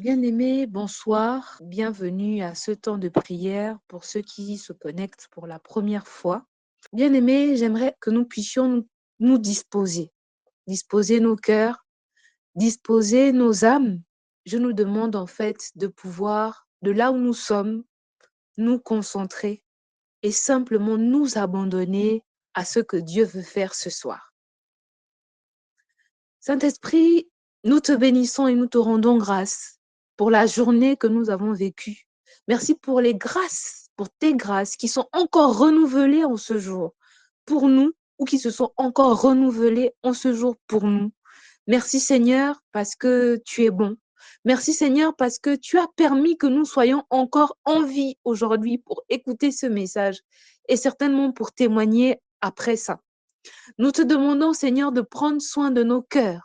Bien-aimés, bonsoir, bienvenue à ce temps de prière pour ceux qui se connectent pour la première fois. Bien-aimés, j'aimerais que nous puissions nous disposer nos cœurs, disposer nos âmes. Je nous demande en fait de pouvoir, de là où nous sommes, nous concentrer et simplement nous abandonner à ce que Dieu veut faire ce soir. Saint-Esprit, nous te bénissons et nous te rendons grâce pour la journée que nous avons vécue. Merci pour les grâces, pour tes grâces qui sont encore renouvelées en ce jour pour nous ou qui se sont encore renouvelées en ce jour pour nous. Merci Seigneur parce que tu es bon. Merci Seigneur parce que tu as permis que nous soyons encore en vie aujourd'hui pour écouter ce message et certainement pour témoigner après ça. Nous te demandons, Seigneur, de prendre soin de nos cœurs,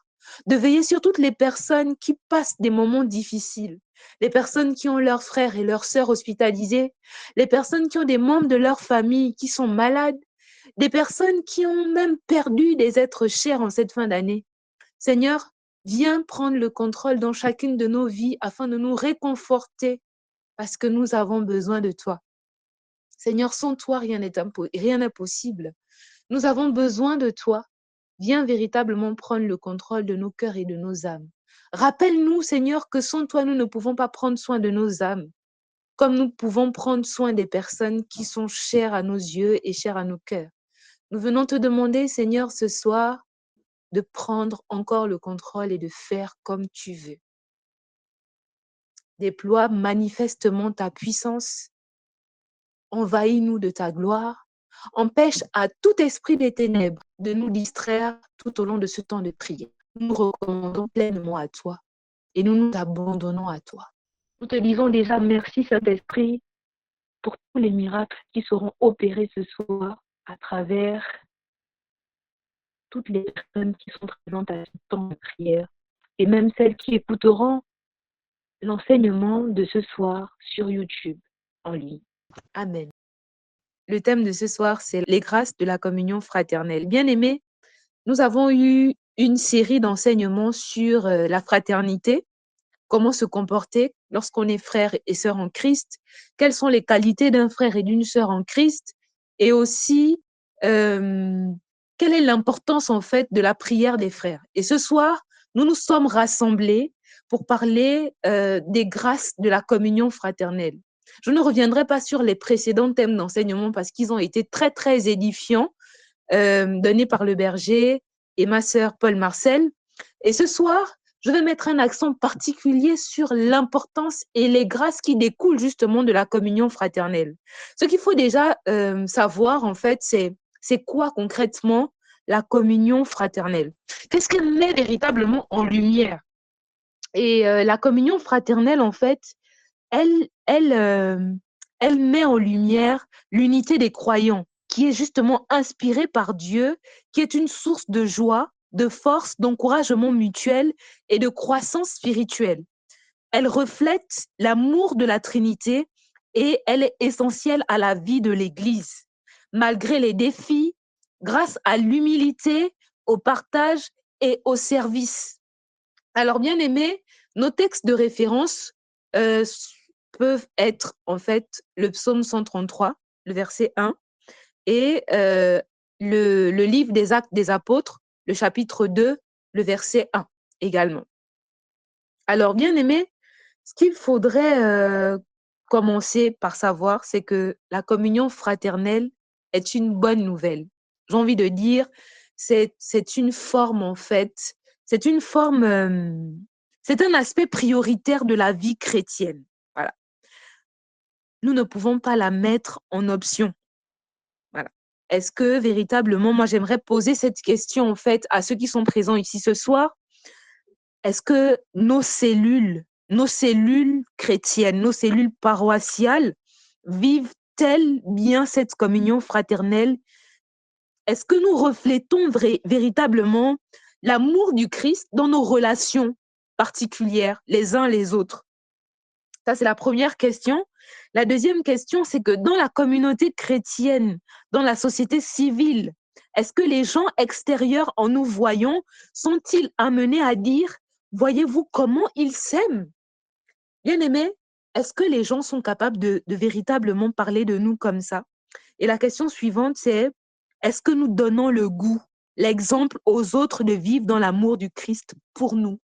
de veiller sur toutes les personnes qui passent des moments difficiles, les personnes qui ont leurs frères et leurs sœurs hospitalisés, les personnes qui ont des membres de leur famille qui sont malades, des personnes qui ont même perdu des êtres chers en cette fin d'année. Seigneur, viens prendre le contrôle dans chacune de nos vies afin de nous réconforter parce que nous avons besoin de toi. Seigneur, sans toi, rien n'est possible. Nous avons besoin de toi. Viens véritablement prendre le contrôle de nos cœurs et de nos âmes. Rappelle-nous, Seigneur, que sans toi, nous ne pouvons pas prendre soin de nos âmes, comme nous pouvons prendre soin des personnes qui sont chères à nos yeux et chères à nos cœurs. Nous venons te demander, Seigneur, ce soir, de prendre encore le contrôle et de faire comme tu veux. Déploie manifestement ta puissance, envahis-nous de ta gloire, empêche à tout esprit des ténèbres de nous distraire tout au long de ce temps de prière. Nous nous recommandons pleinement à toi et nous nous abandonnons à toi. Nous te disons déjà merci, Saint-Esprit, pour tous les miracles qui seront opérés ce soir à travers toutes les personnes qui sont présentes à ce temps de prière et même celles qui écouteront l'enseignement de ce soir sur YouTube en ligne. Amen. Le thème de ce soir, c'est les grâces de la communion fraternelle. Bien-aimés, nous avons eu une série d'enseignements sur la fraternité, comment se comporter lorsqu'on est frère et sœur en Christ, quelles sont les qualités d'un frère et d'une sœur en Christ, et aussi quelle est l'importance en fait de la prière des frères. Et ce soir, nous nous sommes rassemblés pour parler des grâces de la communion fraternelle. Je ne reviendrai pas sur les précédents thèmes d'enseignement parce qu'ils ont été très, très édifiants, donnés par le berger et ma sœur Paul Marcel. Et ce soir, je vais mettre un accent particulier sur l'importance et les grâces qui découlent justement de la communion fraternelle. Ce qu'il faut déjà savoir, en fait, c'est quoi concrètement la communion fraternelle? Qu'est-ce qu'elle met véritablement en lumière? Et la communion fraternelle, en fait, elle, elle, euh, elle met en lumière l'unité des croyants, qui est justement inspirée par Dieu, qui est une source de joie, de force, d'encouragement mutuel et de croissance spirituelle. Elle reflète l'amour de la Trinité et elle est essentielle à la vie de l'Église. Malgré les défis, grâce à l'humilité, au partage et au service. Alors, bien aimé, nos textes de référence euh, peuvent être en fait le psaume 133, le verset 1, et le livre des Actes des Apôtres, le chapitre 2, le verset 1 également. Alors, bien aimé, ce qu'il faudrait commencer par savoir, c'est que la communion fraternelle est une bonne nouvelle. J'ai envie de dire, c'est une forme en fait, c'est une forme, c'est un aspect prioritaire de la vie chrétienne. Voilà. Nous ne pouvons pas la mettre en option. Voilà. Est-ce que véritablement, moi j'aimerais poser cette question en fait à ceux qui sont présents ici ce soir. Est-ce que nos cellules chrétiennes, nos cellules paroissiales vivent-elles bien cette communion fraternelle? Est-ce que nous reflétons véritablement l'amour du Christ dans nos relations particulières, les uns les autres? Ça, c'est la première question. La deuxième question, c'est que dans la communauté chrétienne, dans la société civile, est-ce que les gens extérieurs, en nous voyant, sont-ils amenés à dire, voyez-vous comment ils s'aiment? Bien-aimés, est-ce que les gens sont capables de véritablement parler de nous comme ça? Et la question suivante, c'est est-ce que nous donnons le goût, l'exemple aux autres de vivre dans l'amour du Christ pour nous?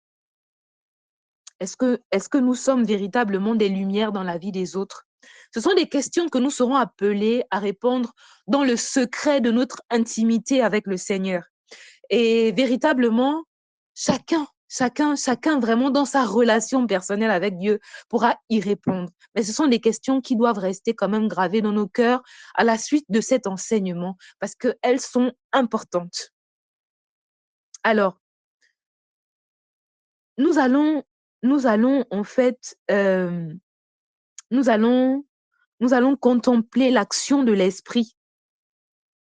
Est-ce que nous sommes véritablement des lumières dans la vie des autres? Ce sont des questions que nous serons appelés à répondre dans le secret de notre intimité avec le Seigneur. Et véritablement, chacun vraiment dans sa relation personnelle avec Dieu pourra y répondre. Mais ce sont des questions qui doivent rester quand même gravées dans nos cœurs à la suite de cet enseignement parce qu'elles sont importantes. Alors, nous allons, nous allons en fait, nous allons, nous allons contempler l'action de l'Esprit.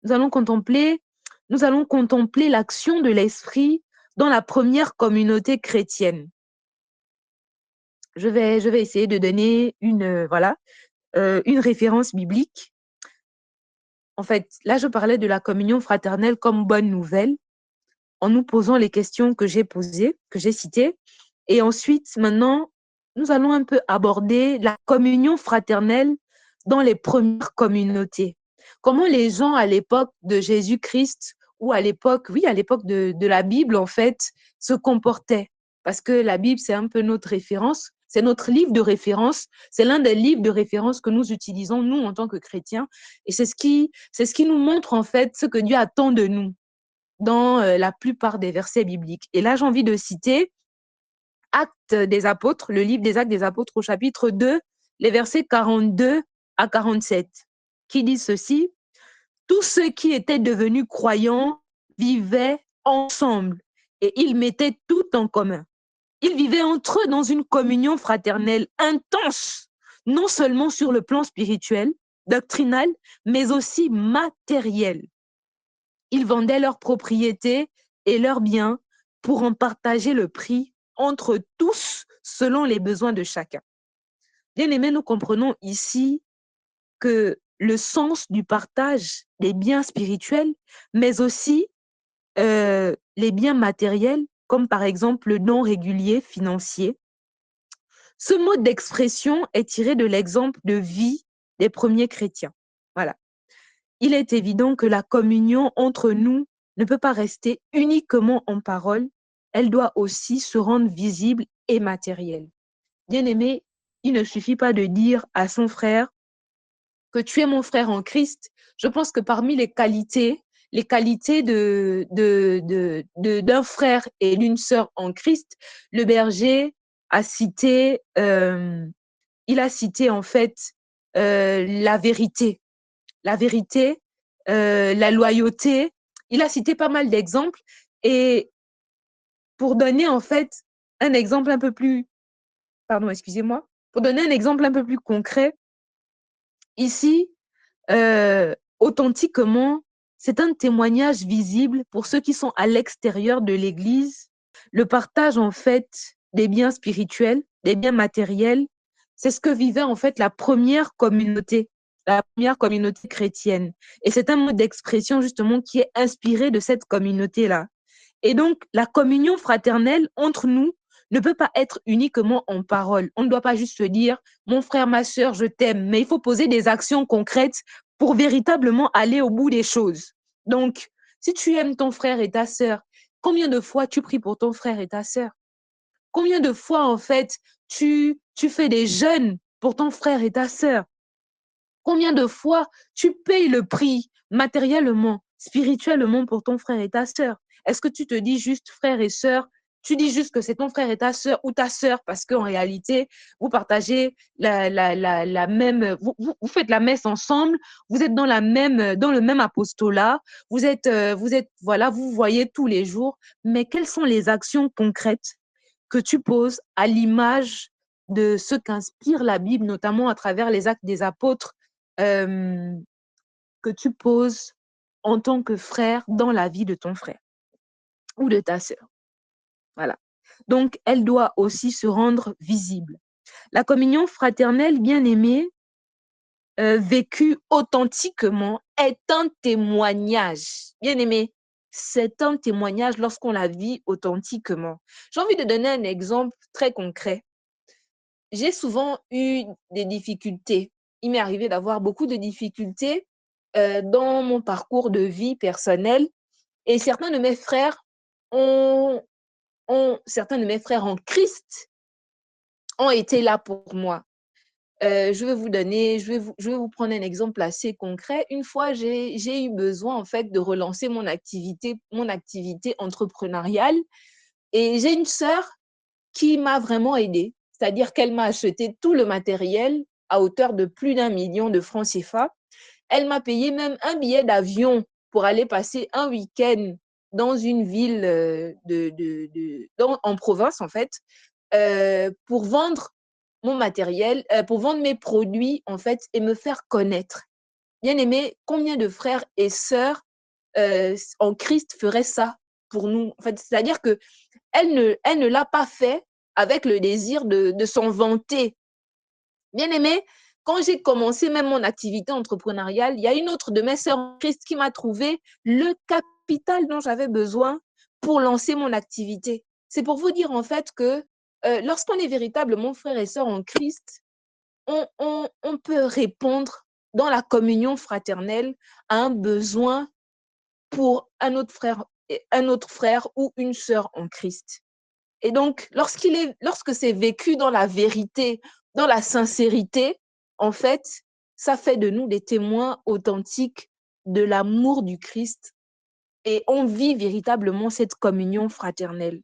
Nous allons contempler, nous allons contempler l'action de l'Esprit dans la première communauté chrétienne. Je vais essayer de donner une référence biblique. En fait, là, je parlais de la communion fraternelle comme bonne nouvelle en nous posant les questions que j'ai posées, que j'ai citées. Et ensuite, maintenant, nous allons un peu aborder la communion fraternelle dans les premières communautés. Comment les gens à l'époque de Jésus-Christ ou à l'époque de la Bible, en fait, se comportaient. Parce que la Bible, c'est un peu notre référence, c'est notre livre de référence, c'est l'un des livres de référence que nous utilisons, nous, en tant que chrétiens. Et c'est ce qui nous montre, en fait, ce que Dieu attend de nous dans la plupart des versets bibliques. Et là, j'ai envie de citer Actes des Apôtres, le livre des Actes des Apôtres au chapitre 2, les versets 42 à 47, qui disent ceci: tous ceux qui étaient devenus croyants vivaient ensemble et ils mettaient tout en commun. Ils vivaient entre eux dans une communion fraternelle intense, non seulement sur le plan spirituel, doctrinal, mais aussi matériel. Ils vendaient leurs propriétés et leurs biens pour en partager le prix entre tous selon les besoins de chacun. Bien aimés, nous comprenons ici que le sens du partage des biens spirituels, mais aussi les biens matériels, comme par exemple le don régulier financier. Ce mode d'expression est tiré de l'exemple de vie des premiers chrétiens. Voilà. Il est évident que la communion entre nous ne peut pas rester uniquement en parole, elle doit aussi se rendre visible et matérielle. Bien-aimé, il ne suffit pas de dire à son frère que tu es mon frère en Christ. Je pense que parmi les qualités d'un frère et d'une sœur en Christ, le berger a cité, il a cité en fait la vérité, la loyauté. Il a cité pas mal d'exemples. Et pour donner en fait un exemple un peu plus, pardon, excusez-moi, pour donner un exemple un peu plus concret, ici, authentiquement, c'est un témoignage visible pour ceux qui sont à l'extérieur de l'Église. Le partage en fait des biens spirituels, des biens matériels, c'est ce que vivait en fait la première communauté chrétienne. Et c'est un mode d'expression justement qui est inspiré de cette communauté-là. Et donc, la communion fraternelle entre nous ne peut pas être uniquement en parole. On ne doit pas juste se dire, mon frère, ma sœur, je t'aime, mais il faut poser des actions concrètes pour véritablement aller au bout des choses. Donc, si tu aimes ton frère et ta sœur, combien de fois tu pries pour ton frère et ta sœur? Combien de fois, en fait, tu fais des jeûnes pour ton frère et ta sœur? Combien de fois tu payes le prix matériellement, spirituellement pour ton frère et ta sœur? Est-ce que tu te dis juste frère et sœur? Tu dis juste que c'est ton frère et ta sœur ou ta sœur parce qu'en réalité, vous partagez la même, vous faites la messe ensemble, vous êtes dans le même apostolat, voilà, vous vous voyez tous les jours, mais quelles sont les actions concrètes que tu poses à l'image de ce qu'inspire la Bible, notamment à travers les actes des apôtres, euh, que tu poses en tant que frère dans la vie de ton frère ou de ta sœur. Voilà. Donc, elle doit aussi se rendre visible. La communion fraternelle, bien aimée, vécue authentiquement, est un témoignage. Bien aimé, c'est un témoignage lorsqu'on la vit authentiquement. J'ai envie de donner un exemple très concret. j'ai souvent eu des difficultés. Il m'est arrivé d'avoir beaucoup de difficultés dans mon parcours de vie personnelle et ont, certains de mes frères en Christ ont été là pour moi. Je vais vous prendre un exemple assez concret. Une fois, j'ai eu besoin en fait de relancer mon activité entrepreneuriale et j'ai une sœur qui m'a vraiment aidée. C'est-à-dire qu'elle m'a acheté tout le matériel à hauteur de plus d'1 million de francs CFA. Elle m'a payé même un billet d'avion pour aller passer un week-end dans une ville en province, en fait, pour vendre mon matériel, pour vendre mes produits, en fait, et me faire connaître. Bien aimé, combien de frères et sœurs en Christ feraient ça pour nous? En fait, c'est-à-dire que elle ne l'a pas fait avec le désir de s'en vanter. Bien aimé, quand j'ai commencé même mon activité entrepreneuriale, il y a une autre de mes sœurs en Christ qui m'a trouvé le capital dont j'avais besoin pour lancer mon activité. C'est pour vous dire en fait que lorsqu'on est véritablement frères et sœurs en Christ, on peut répondre dans la communion fraternelle à un besoin pour un autre frère ou une sœur en Christ. Et donc, lorsque c'est vécu dans la vérité, dans la sincérité, en fait, ça fait de nous des témoins authentiques de l'amour du Christ et on vit véritablement cette communion fraternelle.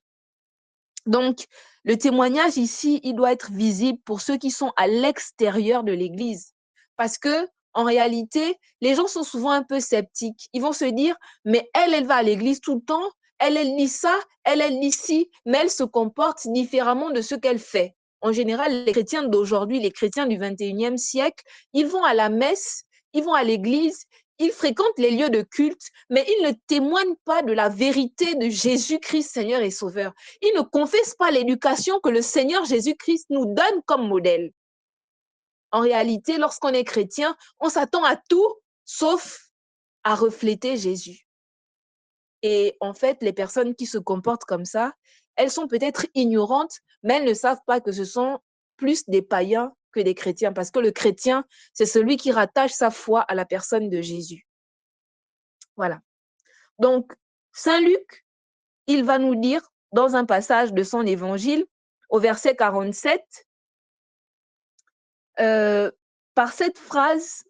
Donc, le témoignage ici, il doit être visible pour ceux qui sont à l'extérieur de l'Église. Parce que, en réalité, les gens sont souvent un peu sceptiques. Ils vont se dire, mais elle va à l'Église tout le temps, elle lit ça, elle lit ci, mais elle se comporte différemment de ce qu'elle fait. En général, les chrétiens d'aujourd'hui, les chrétiens du 21e siècle, ils vont à la messe, ils vont à l'Église, ils fréquentent les lieux de culte, mais ils ne témoignent pas de la vérité de Jésus-Christ, Seigneur et Sauveur. Ils ne confessent pas l'éducation que le Seigneur Jésus-Christ nous donne comme modèle. En réalité, lorsqu'on est chrétien, on s'attend à tout sauf à refléter Jésus. Et en fait, les personnes qui se comportent comme ça, elles sont peut-être ignorantes, mais elles ne savent pas que ce sont plus des païens que des chrétiens, parce que le chrétien, c'est celui qui rattache sa foi à la personne de Jésus. Voilà. Donc, Saint Luc, il va nous dire dans un passage de son évangile, au verset 47, par cette phrase,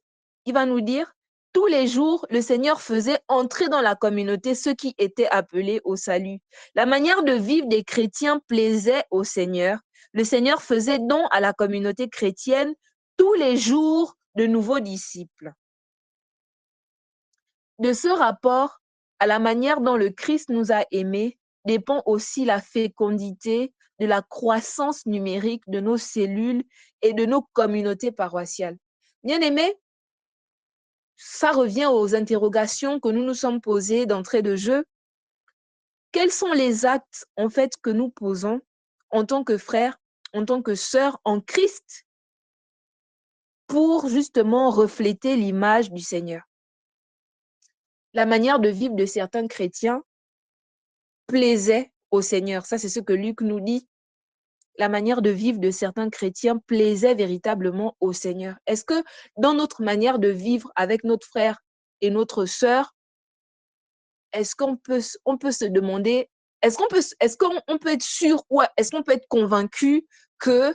il va nous dire, tous les jours, le Seigneur faisait entrer dans la communauté ceux qui étaient appelés au salut. La manière de vivre des chrétiens plaisait au Seigneur. Le Seigneur faisait don à la communauté chrétienne tous les jours de nouveaux disciples. De ce rapport à la manière dont le Christ nous a aimés dépend aussi la fécondité de la croissance numérique de nos cellules et de nos communautés paroissiales. Bien-aimés, ça revient aux interrogations que nous nous sommes posées d'entrée de jeu. Quels sont les actes en fait que nous posons en tant que frères, en tant que sœurs en Christ pour justement refléter l'image du Seigneur? La manière de vivre de certains chrétiens plaisait au Seigneur. Ça, c'est ce que Luc nous dit. La manière de vivre de certains chrétiens plaisait véritablement au Seigneur. Est-ce que dans notre manière de vivre avec notre frère et notre sœur, est-ce on peut se demander, est-ce qu'on peut être sûr ou est-ce qu'on peut être convaincu que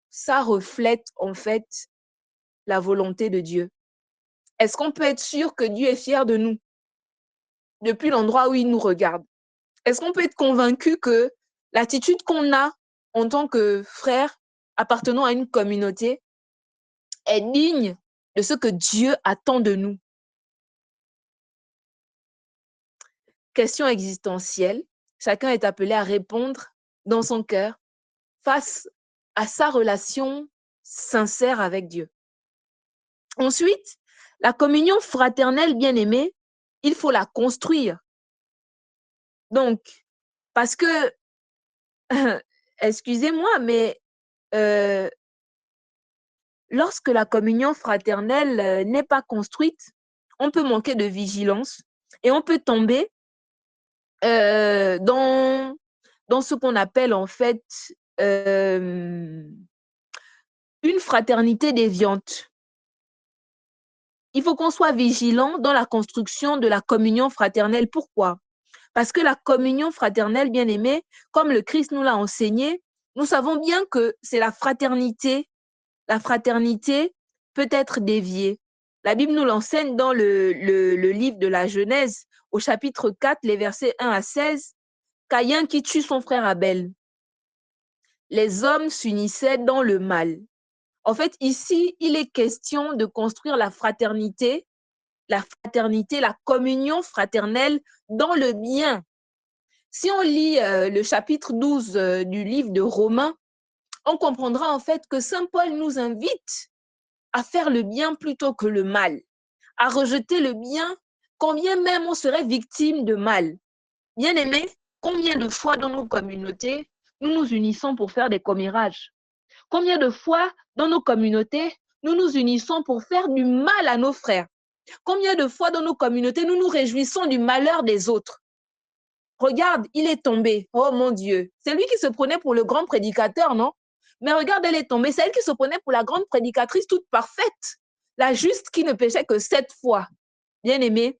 ça reflète en fait la volonté de Dieu? Est-ce qu'on peut être sûr que Dieu est fier de nous depuis l'endroit où il nous regarde? Est-ce qu'on peut être convaincu que l'attitude qu'on a en tant que frère appartenant à une communauté est digne de ce que Dieu attend de nous? Question existentielle, chacun est appelé à répondre dans son cœur face à sa relation sincère avec Dieu. Ensuite, la communion fraternelle bien-aimée, il faut la construire. Donc, parce que, excusez-moi, mais lorsque la communion fraternelle n'est pas construite, on peut manquer de vigilance et on peut tomber dans ce qu'on appelle en fait une fraternité déviante. Il faut qu'on soit vigilant dans la construction de la communion fraternelle. Pourquoi? Parce que la communion fraternelle, bien aimée, comme le Christ nous l'a enseigné, nous savons bien que c'est la fraternité. La fraternité peut être déviée. La Bible nous l'enseigne dans le livre de la Genèse, au chapitre 4, les versets 1 à 16. Caïn qui tue son frère Abel. Les hommes s'unissaient dans le mal. En fait, ici, il est question de construire la fraternité, la communion fraternelle dans le bien. Si on lit le chapitre 12 du livre de Romains, on comprendra en fait que Saint Paul nous invite à faire le bien plutôt que le mal, à rejeter le bien, quand bien même on serait victime de mal. Bien aimé, combien de fois dans nos communautés, nous nous unissons pour faire des commérages? Combien de fois dans nos communautés, nous nous unissons pour faire du mal à nos frères? Combien de fois dans nos communautés, nous nous réjouissons du malheur des autres? Regarde, il est tombé. Oh mon Dieu. C'est lui qui se prenait pour le grand prédicateur, non? Mais regarde, elle est tombée. C'est elle qui se prenait pour la grande prédicatrice toute parfaite. La juste qui ne péchait que 7 fois. Bien aimés,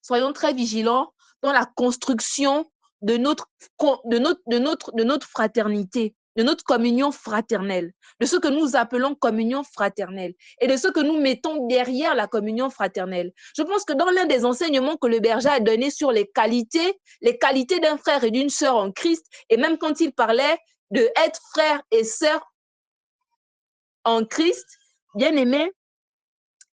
soyons très vigilants dans la construction de notre fraternité, de notre communion fraternelle, de ce que nous appelons communion fraternelle et de ce que nous mettons derrière la communion fraternelle. Je pense que dans l'un des enseignements que le berger a donné sur les qualités d'un frère et d'une sœur en Christ, et même quand il parlait de être frère et sœur en Christ, bien aimé,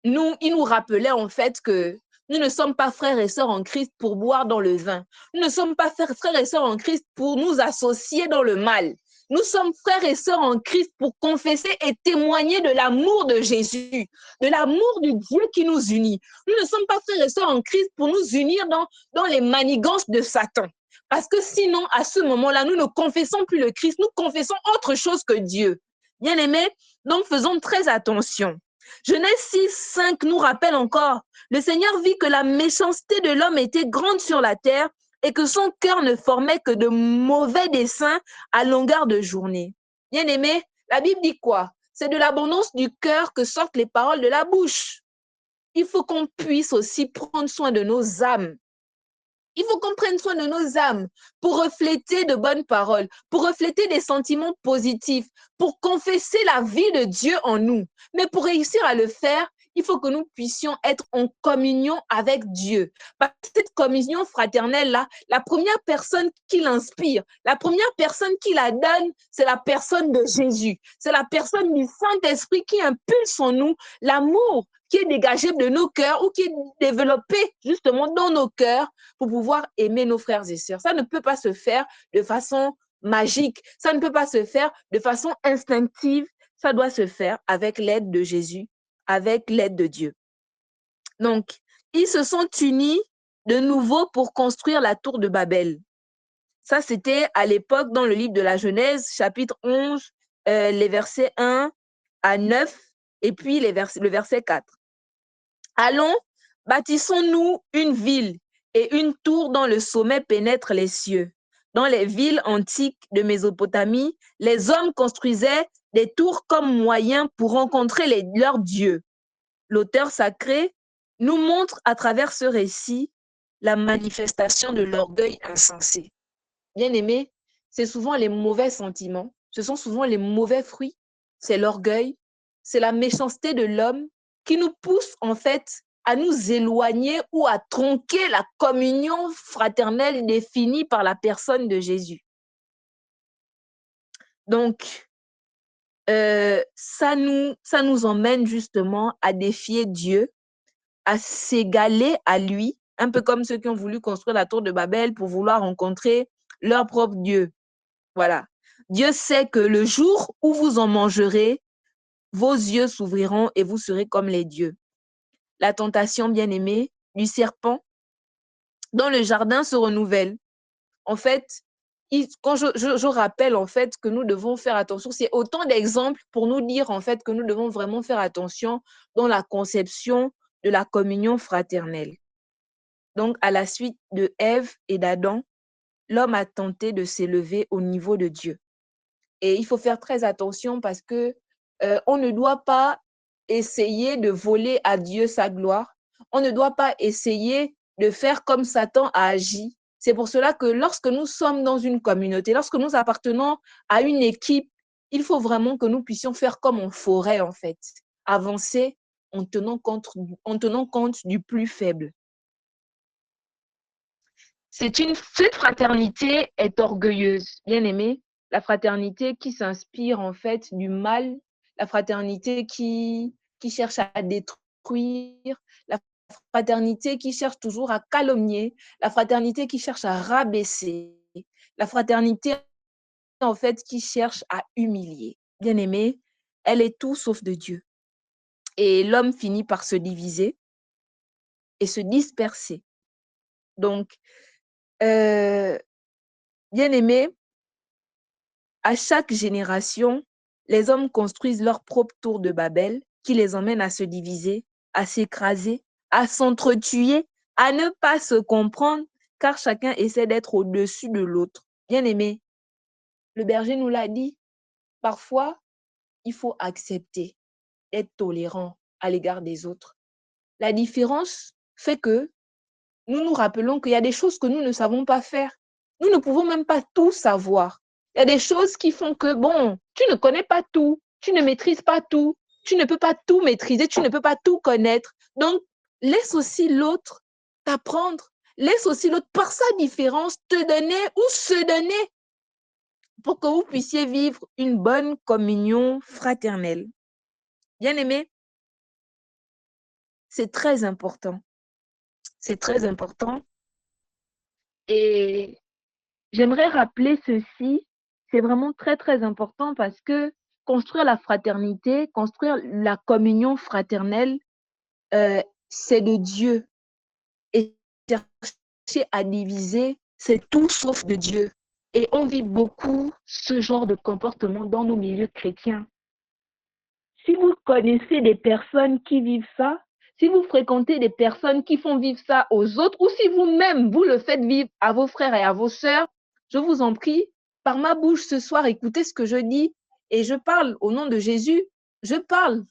il nous rappelait en fait que nous ne sommes pas frères et sœurs en Christ pour boire dans le vin. Nous ne sommes pas frères et sœurs en Christ pour nous associer dans le mal. Nous sommes frères et sœurs en Christ pour confesser et témoigner de l'amour de Jésus, de l'amour du Dieu qui nous unit. Nous ne sommes pas frères et sœurs en Christ pour nous unir dans les manigances de Satan. Parce que sinon, à ce moment-là, nous ne confessons plus le Christ, nous confessons autre chose que Dieu. Bien aimés, donc faisons très attention. Genèse 6, 5 nous rappelle encore, le Seigneur vit que la méchanceté de l'homme était grande sur la terre et que son cœur ne formait que de mauvais desseins à longueur de journée. Bien aimé, la Bible dit quoi? C'est de l'abondance du cœur que sortent les paroles de la bouche. Il faut qu'on puisse aussi prendre soin de nos âmes. Il faut qu'on prenne soin de nos âmes pour refléter de bonnes paroles, pour refléter des sentiments positifs, pour confesser la vie de Dieu en nous. Mais pour réussir à le faire, il faut que nous puissions être en communion avec Dieu. Parce que cette communion fraternelle-là, la première personne qui l'inspire, la première personne qui la donne, c'est la personne de Jésus. C'est la personne du Saint-Esprit qui impulse en nous l'amour qui est dégagé de nos cœurs ou qui est développé justement dans nos cœurs pour pouvoir aimer nos frères et sœurs. Ça ne peut pas se faire de façon magique, ça ne peut pas se faire de façon instinctive, ça doit se faire avec l'aide de Jésus, avec l'aide de Dieu. Donc, ils se sont unis de nouveau pour construire la tour de Babel. Ça, c'était à l'époque dans le livre de la Genèse, chapitre 11, les versets 1 à 9, et puis le verset 4. Allons, bâtissons-nous une ville et une tour dont le sommet pénètre les cieux. Dans les villes antiques de Mésopotamie, les hommes construisaient des tours comme moyen pour rencontrer leurs dieux. L'auteur sacré nous montre à travers ce récit la manifestation de l'orgueil insensé. Bien aimé, c'est souvent les mauvais sentiments, ce sont souvent les mauvais fruits, c'est l'orgueil, c'est la méchanceté de l'homme qui nous pousse en fait à nous éloigner ou à tronquer la communion fraternelle définie par la personne de Jésus. Donc, ça nous emmène justement à défier Dieu, à s'égaler à lui, un peu comme ceux qui ont voulu construire la tour de Babel pour vouloir rencontrer leur propre Dieu. Voilà. Dieu sait que le jour où vous en mangerez, vos yeux s'ouvriront et vous serez comme les dieux. La tentation bien-aimée du serpent dans le jardin se renouvelle. En fait, quand je rappelle en fait que nous devons faire attention, c'est autant d'exemples pour nous dire en fait que nous devons vraiment faire attention dans la conception de la communion fraternelle. Donc, à la suite de Ève et d'Adam, l'homme a tenté de s'élever au niveau de Dieu. Et il faut faire très attention parce que on ne doit pas essayer de voler à Dieu sa gloire. On ne doit pas essayer de faire comme Satan a agi. C'est pour cela que lorsque nous sommes dans une communauté, lorsque nous appartenons à une équipe, il faut vraiment que nous puissions faire comme on ferait en fait, avancer en tenant compte du plus faible. Cette fraternité est orgueilleuse, bien aimé. La fraternité qui s'inspire en fait du mal, la fraternité qui cherche à détruire, la fraternité qui cherche toujours à calomnier, la fraternité qui cherche à rabaisser, la fraternité en fait qui cherche à humilier. Bien aimé, elle est tout sauf de Dieu. Et l'homme finit par se diviser et se disperser. Donc, bien aimé, à chaque génération, les hommes construisent leur propre tour de Babel qui les emmène à se diviser, à s'écraser, à s'entretuer, à ne pas se comprendre, car chacun essaie d'être au-dessus de l'autre. Bien aimé, le berger nous l'a dit, parfois, il faut accepter d'être tolérant à l'égard des autres. La différence fait que nous nous rappelons qu'il y a des choses que nous ne savons pas faire. Nous ne pouvons même pas tout savoir. Il y a des choses qui font que, bon, tu ne connais pas tout, tu ne maîtrises pas tout, tu ne peux pas tout maîtriser, tu ne peux pas tout connaître. Donc, laisse aussi l'autre t'apprendre. Laisse aussi l'autre, par sa différence, te donner ou se donner pour que vous puissiez vivre une bonne communion fraternelle. Bien aimé, c'est très important. C'est très important. Et j'aimerais rappeler ceci, c'est vraiment très, très important parce que construire la fraternité, construire la communion fraternelle, c'est de Dieu. Et chercher à diviser, c'est tout sauf de Dieu. Et on vit beaucoup ce genre de comportement dans nos milieux chrétiens. Si vous connaissez des personnes qui vivent ça, si vous fréquentez des personnes qui font vivre ça aux autres, ou si vous-même, vous le faites vivre à vos frères et à vos sœurs, je vous en prie, par ma bouche ce soir, écoutez ce que je dis, et je parle au nom de Jésus, je parle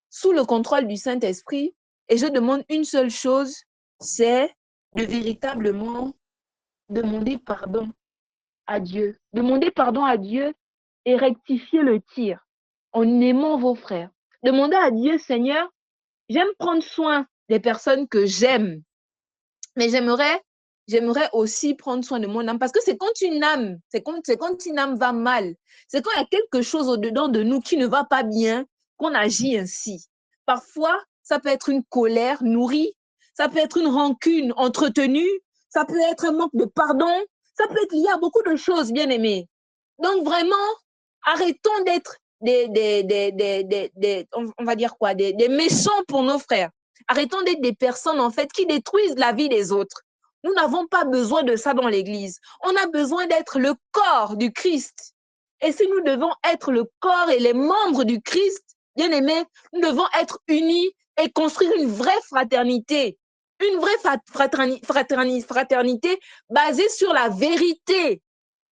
sous le contrôle du Saint-Esprit, et je demande une seule chose, c'est de véritablement demander pardon à Dieu. Demander pardon à Dieu et rectifier le tir en aimant vos frères. Demandez à Dieu, Seigneur, j'aime prendre soin des personnes que j'aime, mais j'aimerais aussi prendre soin de mon âme, parce que c'est quand une âme, c'est quand une âme va mal, c'est quand il y a quelque chose au-dedans de nous qui ne va pas bien, qu'on agit ainsi. Parfois, ça peut être une colère nourrie, ça peut être une rancune entretenue, ça peut être un manque de pardon, ça peut être lié à beaucoup de choses, bien aimés. Donc vraiment, arrêtons d'être on va dire quoi, des méchants pour nos frères. Arrêtons d'être des personnes, en fait, qui détruisent la vie des autres. Nous n'avons pas besoin de ça dans l'Église. On a besoin d'être le corps du Christ. Et si nous devons être le corps et les membres du Christ, bien aimés, nous devons être unis et construire une vraie fraternité. Une vraie fraternité basée sur la vérité.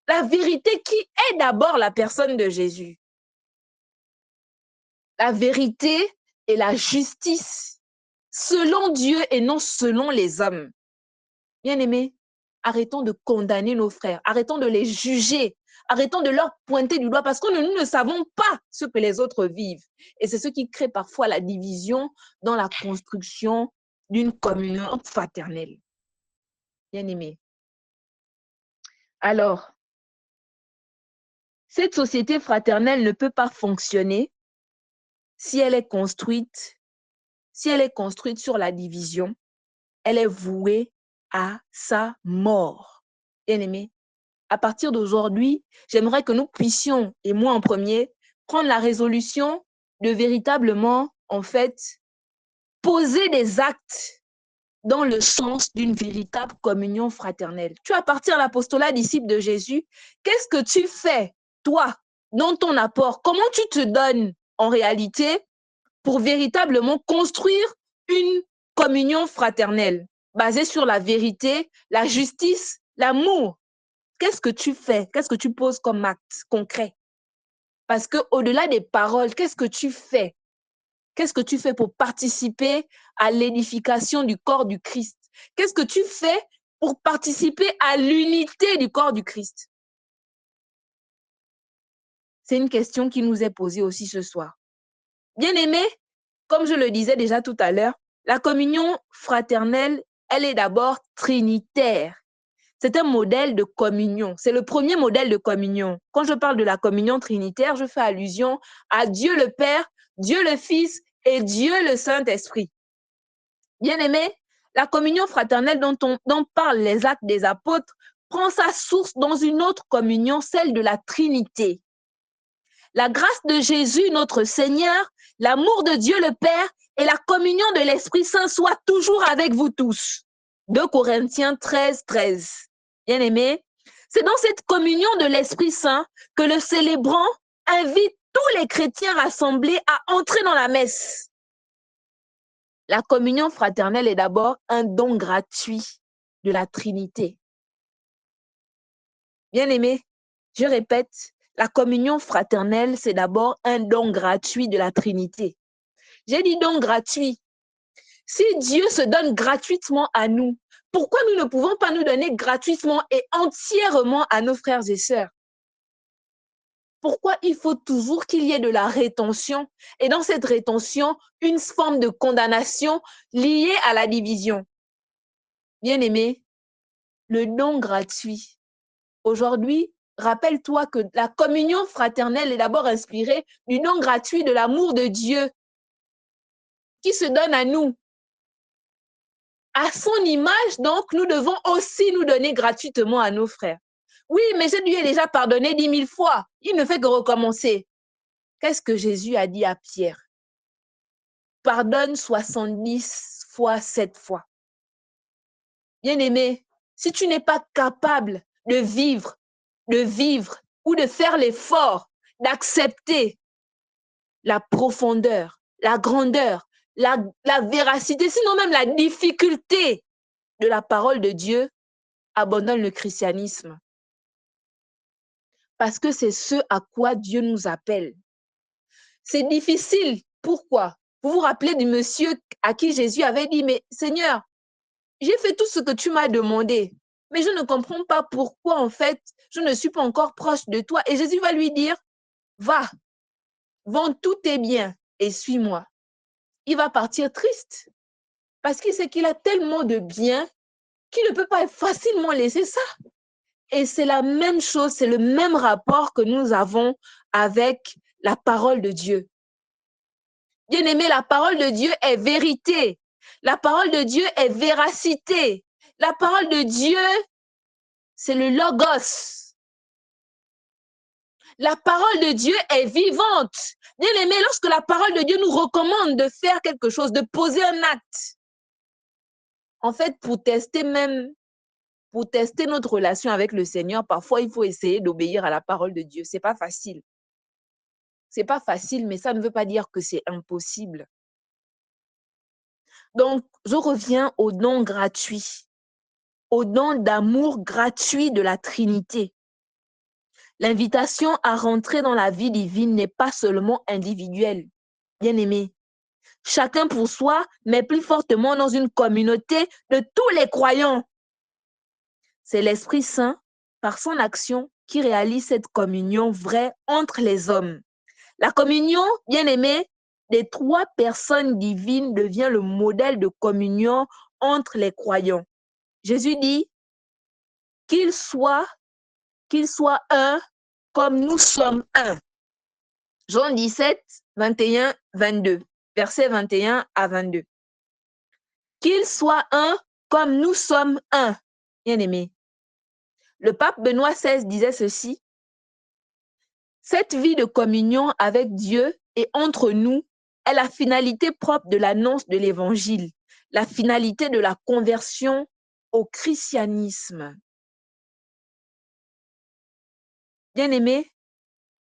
La vérité qui est d'abord la personne de Jésus. La vérité et la justice selon Dieu et non selon les hommes. Bien-aimés, arrêtons de condamner nos frères, arrêtons de les juger, arrêtons de leur pointer du doigt parce que nous ne savons pas ce que les autres vivent. Et c'est ce qui crée parfois la division dans la construction d'une communion fraternelle. Bien-aimés. Alors, cette société fraternelle ne peut pas fonctionner si elle est construite sur la division, elle est vouée à sa mort. Bien-aimés, à partir d'aujourd'hui, j'aimerais que nous puissions, et moi en premier, prendre la résolution de véritablement, en fait, poser des actes dans le sens d'une véritable communion fraternelle. Tu appartiens à l'apostolat disciple de Jésus. Qu'est-ce que tu fais, toi, dans ton apport? Comment tu te donnes en réalité pour véritablement construire une communion fraternelle basée sur la vérité, la justice, l'amour? Qu'est-ce que tu fais? Qu'est-ce que tu poses comme acte concret? Parce qu'au-delà des paroles, qu'est-ce que tu fais? Qu'est-ce que tu fais pour participer à l'édification du corps du Christ? Qu'est-ce que tu fais pour participer à l'unité du corps du Christ? C'est une question qui nous est posée aussi ce soir. Bien-aimés, comme je le disais déjà tout à l'heure, la communion fraternelle, elle est d'abord trinitaire. C'est un modèle de communion. C'est le premier modèle de communion. Quand je parle de la communion trinitaire, je fais allusion à Dieu le Père, Dieu le Fils et Dieu le Saint-Esprit. Bien-aimés, la communion fraternelle dont parlent les Actes des Apôtres prend sa source dans une autre communion, celle de la Trinité. La grâce de Jésus, notre Seigneur, l'amour de Dieu le Père et la communion de l'Esprit Saint soient toujours avec vous tous. 2 Corinthiens 13, 13. Bien-aimés, c'est dans cette communion de l'Esprit Saint que le célébrant invite tous les chrétiens rassemblés à entrer dans la messe. La communion fraternelle est d'abord un don gratuit de la Trinité. Bien-aimés, je répète, la communion fraternelle, c'est d'abord un don gratuit de la Trinité. J'ai dit don gratuit. Si Dieu se donne gratuitement à nous, pourquoi nous ne pouvons pas nous donner gratuitement et entièrement à nos frères et sœurs? Pourquoi il faut toujours qu'il y ait de la rétention et dans cette rétention, une forme de condamnation liée à la division? Bien-aimé, le don gratuit. Aujourd'hui, rappelle-toi que la communion fraternelle est d'abord inspirée du don gratuit de l'amour de Dieu qui se donne à nous. À son image, donc, nous devons aussi nous donner gratuitement à nos frères. Oui, mais je lui ai déjà pardonné 10 000 fois. Il ne fait que recommencer. Qu'est-ce que Jésus a dit à Pierre? Pardonne 70 fois 7 fois. Bien-aimé, si tu n'es pas capable de vivre ou de faire l'effort d'accepter la profondeur, la grandeur, la véracité, sinon même la difficulté de la parole de Dieu, abandonne le christianisme. Parce que c'est ce à quoi Dieu nous appelle. C'est difficile. Pourquoi? Vous vous rappelez du monsieur à qui Jésus avait dit, mais Seigneur, j'ai fait tout ce que tu m'as demandé, mais je ne comprends pas pourquoi, en fait, je ne suis pas encore proche de toi. Et Jésus va lui dire, va, vends tous tes biens et suis-moi. Il va partir triste parce qu'il sait qu'il a tellement de biens qu'il ne peut pas facilement laisser ça. Et c'est la même chose, c'est le même rapport que nous avons avec la parole de Dieu. Bien-aimé, la parole de Dieu est vérité. La parole de Dieu est véracité. La parole de Dieu, c'est le logos. La parole de Dieu est vivante. Bien-aimé, lorsque la parole de Dieu nous recommande de faire quelque chose, de poser un acte, en fait, pour tester notre relation avec le Seigneur, parfois, il faut essayer d'obéir à la parole de Dieu. Ce n'est pas facile. C'est pas facile, mais ça ne veut pas dire que c'est impossible. Donc, je reviens au don gratuit, au don d'amour gratuit de la Trinité. L'invitation à rentrer dans la vie divine n'est pas seulement individuelle, bien aimé. Chacun pour soi, mais plus fortement dans une communauté de tous les croyants. C'est l'Esprit Saint, par son action, qui réalise cette communion vraie entre les hommes. La communion, bien aimé, des trois personnes divines devient le modèle de communion entre les croyants. Jésus dit qu'ils soient un comme nous sommes un. Jean 17, 21, 22, versets 21 à 22. Qu'ils soient un comme nous sommes un, bien aimé. Le pape Benoît XVI disait ceci: cette vie de communion avec Dieu et entre nous est la finalité propre de l'annonce de l'Évangile, la finalité de la conversion au christianisme. Bien-aimé,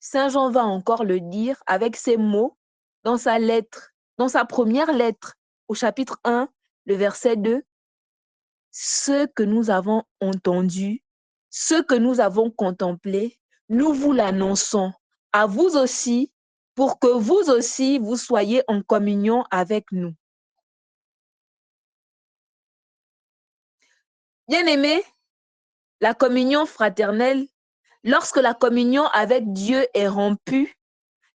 Saint Jean va encore le dire avec ces mots dans sa lettre, dans sa première lettre au chapitre 1, le verset 2. Ce que nous avons entendu, ce que nous avons contemplé, nous vous l'annonçons à vous aussi, pour que vous aussi, vous soyez en communion avec nous. Bien-aimés, la communion fraternelle, lorsque la communion avec Dieu est rompue,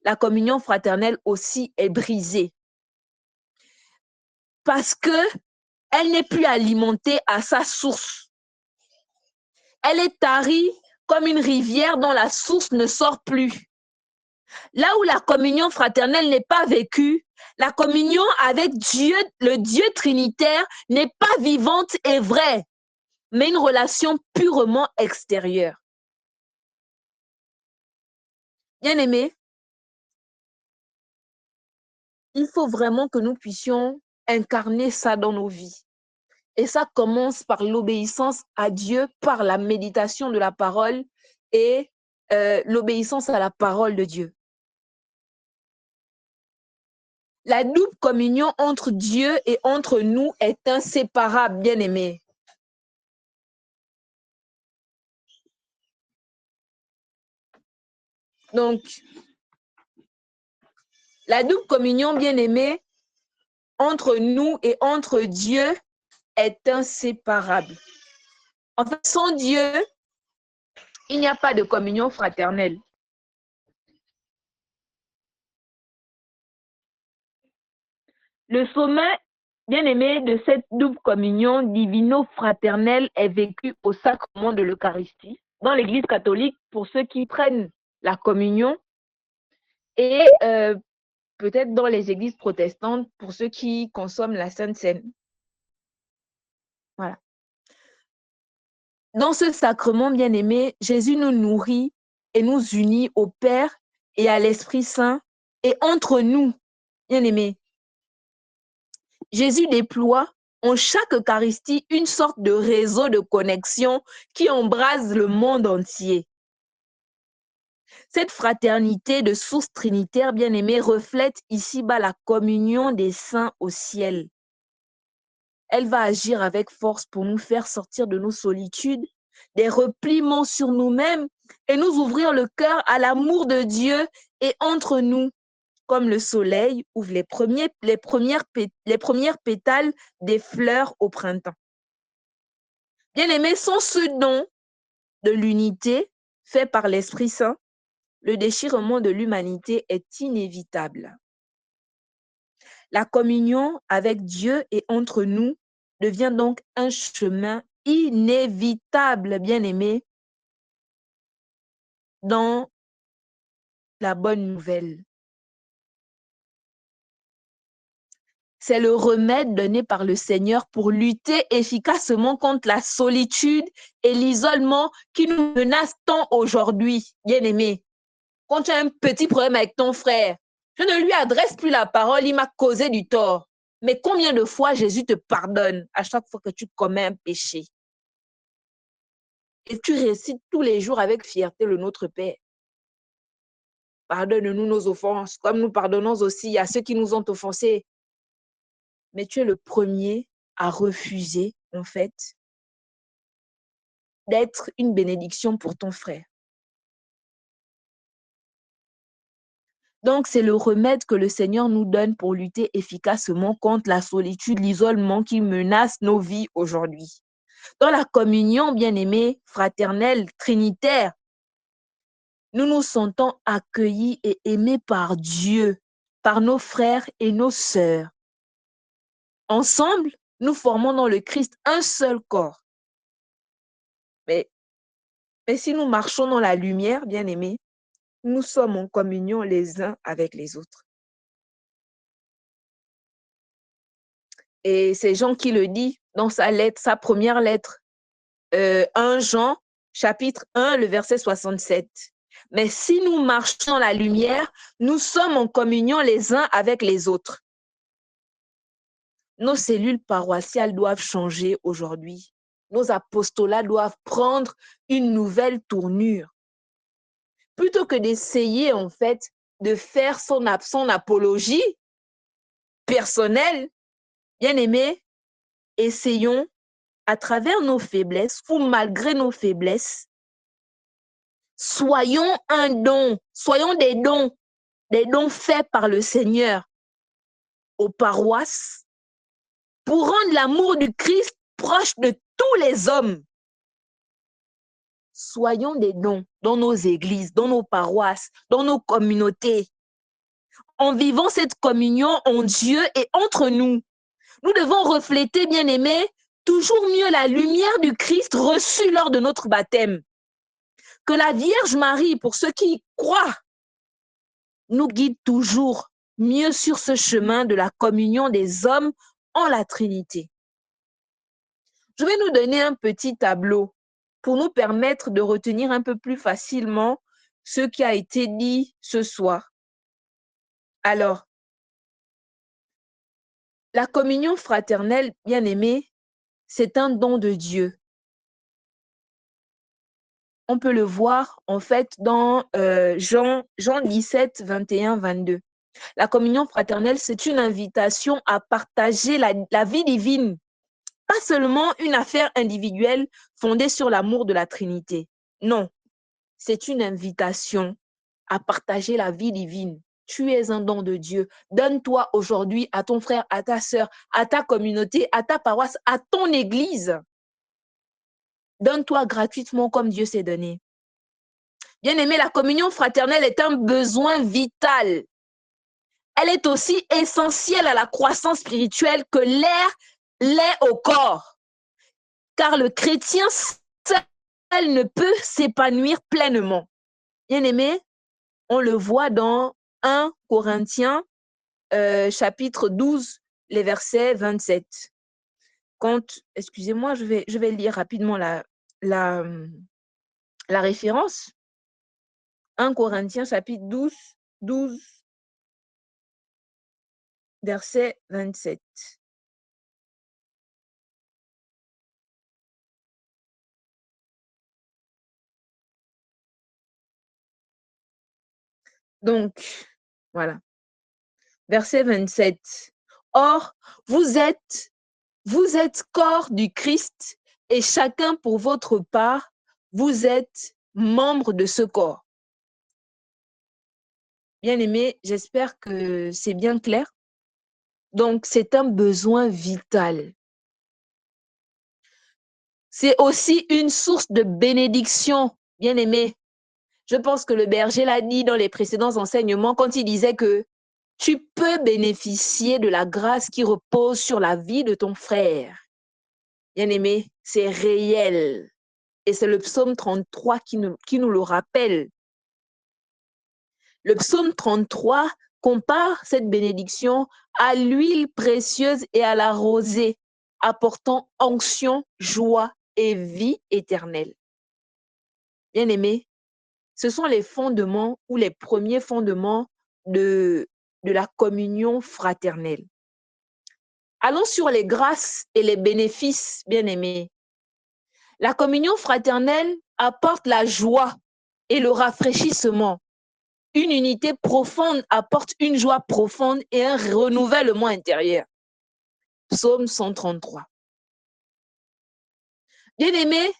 la communion fraternelle aussi est brisée. Parce qu'elle n'est plus alimentée à sa source. Elle est tarie comme une rivière dont la source ne sort plus. Là où la communion fraternelle n'est pas vécue, la communion avec Dieu, le Dieu trinitaire, n'est pas vivante et vraie, mais une relation purement extérieure. Bien-aimés, il faut vraiment que nous puissions incarner ça dans nos vies. Et ça commence par l'obéissance à Dieu, par la méditation de la parole et l'obéissance à la parole de Dieu. La double communion entre Dieu et entre nous est inséparable, bien-aimés. Donc, la double communion, bien-aimés, entre nous et entre Dieu est inséparable. En fait, sans Dieu, il n'y a pas de communion fraternelle. Le sommet, bien-aimé, de cette double communion divino-fraternelle est vécu au sacrement de l'Eucharistie, dans l'Église catholique, pour ceux qui prennent la communion, et peut-être dans les églises protestantes, pour ceux qui consomment la Sainte Seine. Voilà. Dans ce sacrement, bien-aimé, Jésus nous nourrit et nous unit au Père et à l'Esprit Saint, et entre nous, bien-aimés, Jésus déploie en chaque Eucharistie une sorte de réseau de connexion qui embrase le monde entier. Cette fraternité de source trinitaire bien-aimée reflète ici-bas la communion des saints au ciel. Elle va agir avec force pour nous faire sortir de nos solitudes, des repliements sur nous-mêmes et nous ouvrir le cœur à l'amour de Dieu et entre nous, comme le soleil ouvre les premières pétales des fleurs au printemps. Bien-aimés, sans ce don de l'unité fait par l'Esprit Saint, le déchirement de l'humanité est inévitable. La communion avec Dieu et entre nous devient donc un chemin inévitable, bien-aimés, dans la bonne nouvelle. C'est le remède donné par le Seigneur pour lutter efficacement contre la solitude et l'isolement qui nous menacent tant aujourd'hui, bien-aimés. Quand tu as un petit problème avec ton frère, je ne lui adresse plus la parole, il m'a causé du tort. Mais combien de fois Jésus te pardonne à chaque fois que tu commets un péché? Et tu récites tous les jours avec fierté le Notre Père. Pardonne-nous nos offenses, comme nous pardonnons aussi à ceux qui nous ont offensés. Mais tu es le premier à refuser, en fait, d'être une bénédiction pour ton frère. Donc, c'est le remède que le Seigneur nous donne pour lutter efficacement contre la solitude, l'isolement qui menace nos vies aujourd'hui. Dans la communion, bien-aimée, fraternelle, trinitaire, nous nous sentons accueillis et aimés par Dieu, par nos frères et nos sœurs. Ensemble, nous formons dans le Christ un seul corps. Mais si nous marchons dans la lumière, bien-aimés, nous sommes en communion les uns avec les autres. Et c'est Jean qui le dit dans sa lettre, sa première lettre, 1 Jean, chapitre 1, le verset 67. Mais si nous marchons dans la lumière, nous sommes en communion les uns avec les autres. Nos cellules paroissiales doivent changer aujourd'hui. Nos apostolats doivent prendre une nouvelle tournure. Plutôt que d'essayer, en fait, de faire son apologie personnelle, bien-aimés, essayons, à travers nos faiblesses ou malgré nos faiblesses, Soyons un don, soyons des dons faits par le Seigneur aux paroisses pour rendre l'amour du Christ proche de tous les hommes. Soyons des dons dans nos églises, dans nos paroisses, dans nos communautés. En vivant cette communion en Dieu et entre nous, nous devons refléter, bien-aimés, toujours mieux la lumière du Christ reçue lors de notre baptême. Que la Vierge Marie, pour ceux qui y croient, nous guide toujours mieux sur ce chemin de la communion des hommes en la Trinité. Je vais nous donner un petit tableau pour nous permettre de retenir un peu plus facilement ce qui a été dit ce soir. Alors, la communion fraternelle, bien-aimée, c'est un don de Dieu. On peut le voir en fait dans Jean 17, 21, 22. La communion fraternelle, c'est une invitation à partager la vie divine, pas seulement une affaire individuelle fondée sur l'amour de la Trinité. Non, c'est une invitation à partager la vie divine. Tu es un don de Dieu. Donne-toi aujourd'hui à ton frère, à ta sœur, à ta communauté, à ta paroisse, à ton église. Donne-toi gratuitement comme Dieu s'est donné. Bien-aimé, la communion fraternelle est un besoin vital. Elle est aussi essentielle à la croissance spirituelle que l'air l'est au corps. Car le chrétien seul ne peut s'épanouir pleinement. Bien-aimé, on le voit dans 1 Corinthiens, chapitre 12, les versets 27. Excusez-moi, je vais lire rapidement la référence. 1 Corinthiens, chapitre 12, verset 27. Donc, voilà. Verset 27. Or, vous êtes corps du Christ et chacun pour votre part, vous êtes membre de ce corps. Bien-aimé, j'espère que c'est bien clair. Donc, c'est un besoin vital. C'est aussi une source de bénédiction, bien-aimé. Je pense que le berger l'a dit dans les précédents enseignements quand il disait que tu peux bénéficier de la grâce qui repose sur la vie de ton frère. Bien-aimé, c'est réel. Et c'est le psaume 33 qui nous le rappelle. Le psaume 33 compare cette bénédiction à l'huile précieuse et à la rosée, apportant onction, joie et vie éternelle. Bien-aimé, ce sont les fondements ou les premiers fondements de la communion fraternelle. Allons sur les grâces et les bénéfices, bien-aimés. La communion fraternelle apporte la joie et le rafraîchissement. Une unité profonde apporte une joie profonde et un renouvellement intérieur. Psaume 133. Bien-aimé,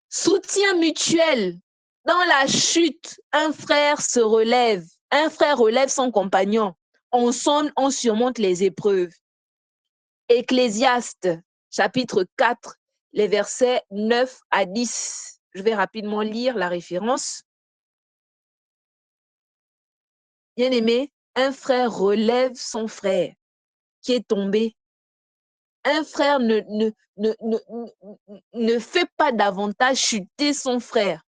soutien mutuel. Dans la chute, un frère se relève. Un frère relève son compagnon. Ensemble, on surmonte les épreuves. Ecclésiaste, chapitre 4, les versets 9 à 10. Je vais rapidement lire la référence. Bien-aimé, un frère relève son frère qui est tombé. Un frère ne fait pas davantage chuter son frère.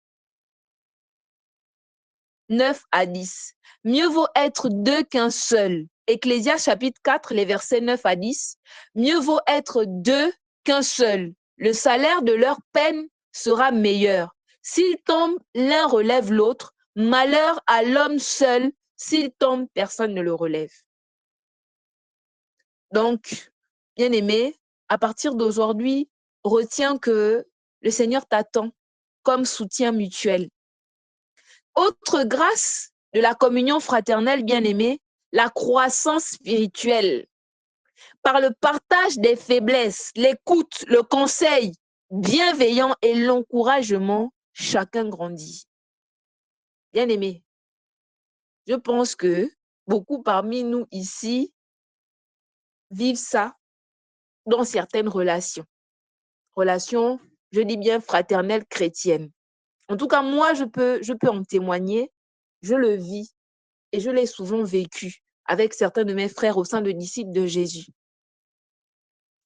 9 à 10. Mieux vaut être deux qu'un seul. Ecclésiaste chapitre 4, les versets 9 à 10. Mieux vaut être deux qu'un seul. Le salaire de leur peine sera meilleur. S'ils tombent, l'un relève l'autre. Malheur à l'homme seul. S'il tombe, personne ne le relève. Donc, bien-aimé, à partir d'aujourd'hui, retiens que le Seigneur t'attend comme soutien mutuel. Autre grâce de la communion fraternelle, bien-aimé, la croissance spirituelle. Par le partage des faiblesses, l'écoute, le conseil bienveillant et l'encouragement, chacun grandit. Bien-aimés, je pense que beaucoup parmi nous ici vivent ça dans certaines relations. Relations, je dis bien fraternelles chrétiennes. En tout cas, moi, je peux en témoigner. Je le vis et je l'ai souvent vécu avec certains de mes frères au sein de disciples de Jésus.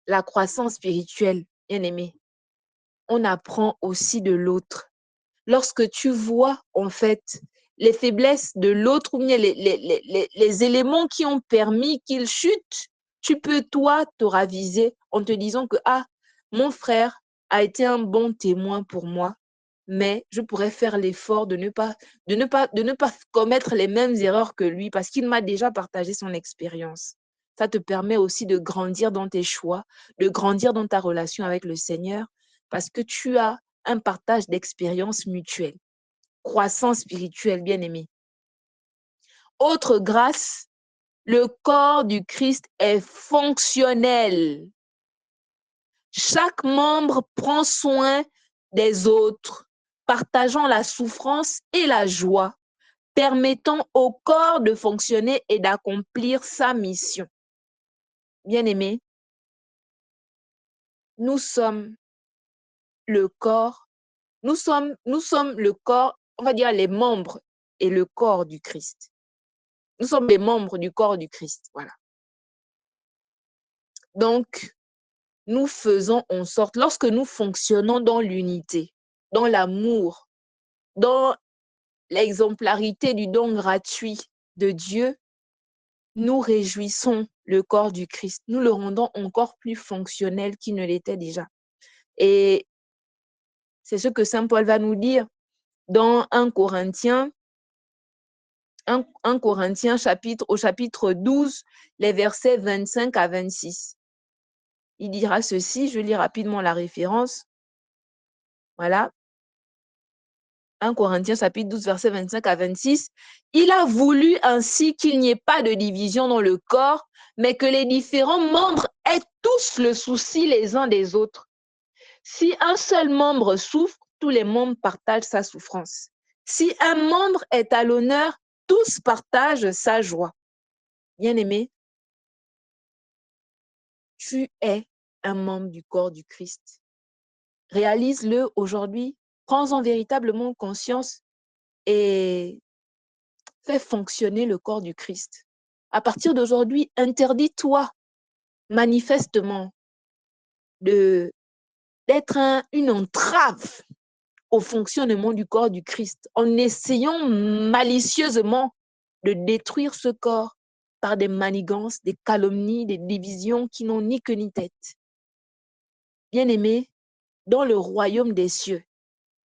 La croissance spirituelle, bien-aimé, on apprend aussi de l'autre. Lorsque tu vois, en fait, les faiblesses de l'autre ou bien les éléments qui ont permis qu'il chute, tu peux, toi, te raviser en te disant que, ah, mon frère a été un bon témoin pour moi, mais je pourrais faire l'effort de ne pas commettre les mêmes erreurs que lui parce qu'il m'a déjà partagé son expérience. Ça te permet aussi de grandir dans tes choix, de grandir dans ta relation avec le Seigneur parce que tu as un partage d'expériences mutuelles. Croissance spirituelle, bien-aimé. Autre grâce, le corps du Christ est fonctionnel. Chaque membre prend soin des autres, partageant la souffrance et la joie, permettant au corps de fonctionner et d'accomplir sa mission. Bien-aimés, nous sommes le corps, nous sommes le corps, on va dire les membres et le corps du Christ. Nous sommes les membres du corps du Christ, voilà. Donc, nous faisons en sorte, lorsque nous fonctionnons dans l'unité, dans l'amour, dans l'exemplarité du don gratuit de Dieu, nous réjouissons le corps du Christ. Nous le rendons encore plus fonctionnel qu'il ne l'était déjà. Et c'est ce que Saint Paul va nous dire dans 1 Corinthiens, au chapitre 12, les versets 25 à 26. Il dira ceci, je lis rapidement la référence. Voilà. 1 Corinthiens chapitre 12, versets 25 à 26. Il a voulu ainsi qu'il n'y ait pas de division dans le corps, mais que les différents membres aient tous le souci les uns des autres. Si un seul membre souffre, tous les membres partagent sa souffrance. Si un membre est à l'honneur, tous partagent sa joie. Bien-aimé, tu es un membre du corps du Christ. Réalise-le aujourd'hui, prends-en véritablement conscience et fais fonctionner le corps du Christ. À partir d'aujourd'hui, interdis-toi manifestement d'être une entrave au fonctionnement du corps du Christ en essayant malicieusement de détruire ce corps par des manigances, des calomnies, des divisions qui n'ont ni queue ni tête. Bien-aimés, dans le royaume des cieux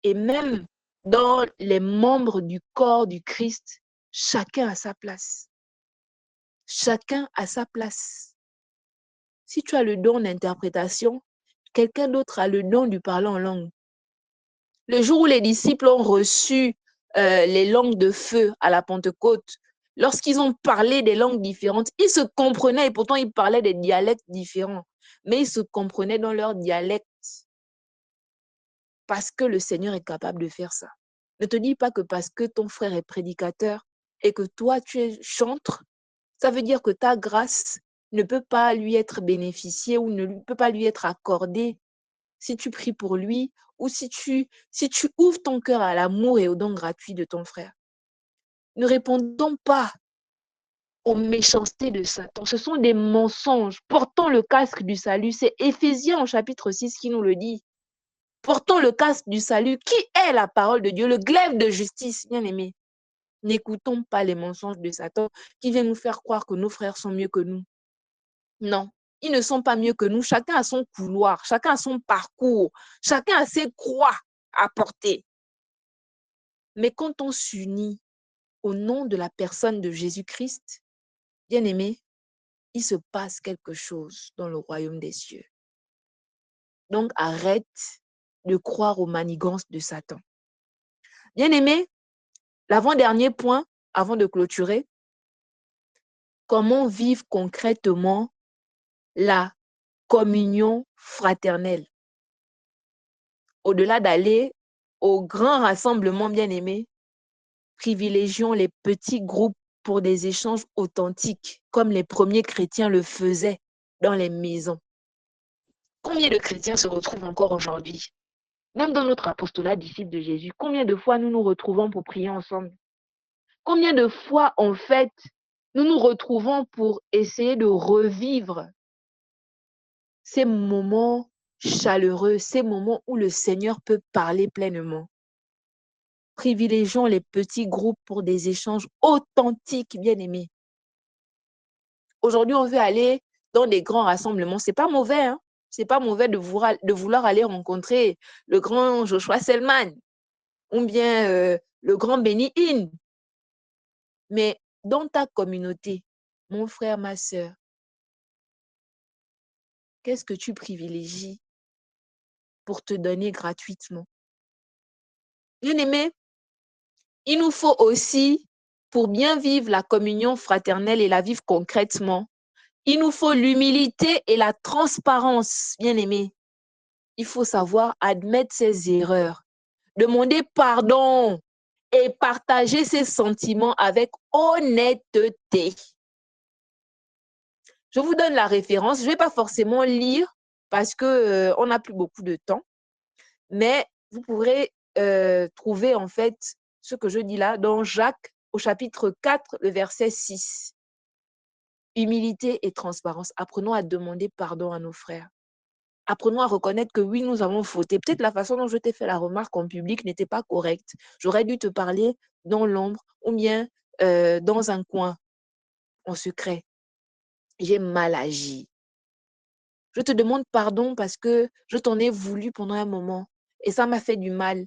et même dans les membres du corps du Christ, chacun a sa place. Chacun a sa place. Si tu as le don d'interprétation, quelqu'un d'autre a le don du parler en langue. Le jour où les disciples ont reçu les langues de feu à la Pentecôte, lorsqu'ils ont parlé des langues différentes, ils se comprenaient et pourtant ils parlaient des dialectes différents, mais ils se comprenaient dans leur dialecte parce que le Seigneur est capable de faire ça. Ne te dis pas que parce que ton frère est prédicateur et que toi tu es chantre, ça veut dire que ta grâce ne peut pas lui être bénéficiée ou ne peut pas lui être accordée si tu pries pour lui ou si tu ouvres ton cœur à l'amour et au don gratuit de ton frère. Ne répondons pas aux méchancetés de Satan. Ce sont des mensonges. Portons le casque du salut. C'est Éphésiens au chapitre 6 qui nous le dit. Portons le casque du salut qui est la parole de Dieu, le glaive de justice, bien aimé. N'écoutons pas les mensonges de Satan qui viennent nous faire croire que nos frères sont mieux que nous. Non, ils ne sont pas mieux que nous. Chacun a son couloir, chacun a son parcours, chacun a ses croix à porter. Mais quand on s'unit au nom de la personne de Jésus-Christ, bien aimé, il se passe quelque chose dans le royaume des cieux. Donc arrête de croire aux manigances de Satan. Bien aimé, l'avant-dernier point, avant de clôturer, comment vivre concrètement la communion fraternelle? Au-delà d'aller au grand rassemblement, bien aimé, Privilégions les petits groupes pour des échanges authentiques, comme les premiers chrétiens le faisaient dans les maisons. Combien de chrétiens se retrouvent encore aujourd'hui? Même dans notre apostolat disciples de Jésus, combien de fois nous nous retrouvons pour prier ensemble? Combien de fois, en fait, nous nous retrouvons pour essayer de revivre ces moments chaleureux, ces moments où le Seigneur peut parler pleinement? Privilégions les petits groupes pour des échanges authentiques, bien-aimés. Aujourd'hui, on veut aller dans des grands rassemblements. C'est pas mauvais, hein? C'est pas mauvais de vouloir aller rencontrer le grand Joshua Selman ou bien le grand Benny Hinn. Mais dans ta communauté, mon frère, ma sœur, qu'est-ce que tu privilégies pour te donner gratuitement? Bien-aimé, il nous faut aussi, pour bien vivre la communion fraternelle et la vivre concrètement, il nous faut l'humilité et la transparence, bien-aimé. Il faut savoir admettre ses erreurs, demander pardon et partager ses sentiments avec honnêteté. Je vous donne la référence. Je ne vais pas forcément lire parce qu'on n'a plus beaucoup de temps, mais vous pourrez trouver en fait ce que je dis là dans Jacques au chapitre 4, le verset 6. Humilité et transparence. Apprenons à demander pardon à nos frères. Apprenons à reconnaître que oui, nous avons fauté. Peut-être la façon dont je t'ai fait la remarque en public n'était pas correcte. J'aurais dû te parler dans l'ombre ou bien dans un coin, en secret. J'ai mal agi. Je te demande pardon parce que je t'en ai voulu pendant un moment et ça m'a fait du mal.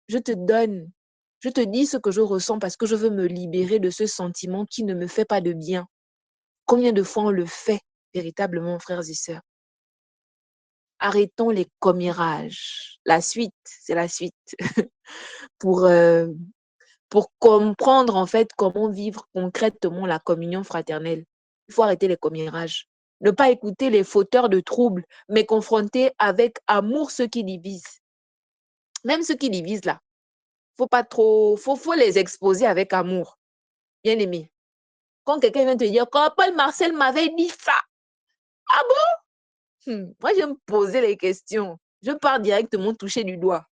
Je te dis ce que je ressens parce que je veux me libérer de ce sentiment qui ne me fait pas de bien. Combien de fois on le fait véritablement, frères et sœurs? Arrêtons les commérages. La suite, c'est la suite. pour, pour comprendre en fait comment vivre concrètement la communion fraternelle, il faut arrêter les commérages. Ne pas écouter les fauteurs de troubles, mais confronter avec amour ceux qui divisent. Même ceux qui divisent là, faut pas trop, faut les exposer avec amour. Bien aimé. Quand quelqu'un vient te dire, quand Paul Marcel m'avait dit ça, ah bon? Moi, je me posais les questions. Je pars directement toucher du doigt.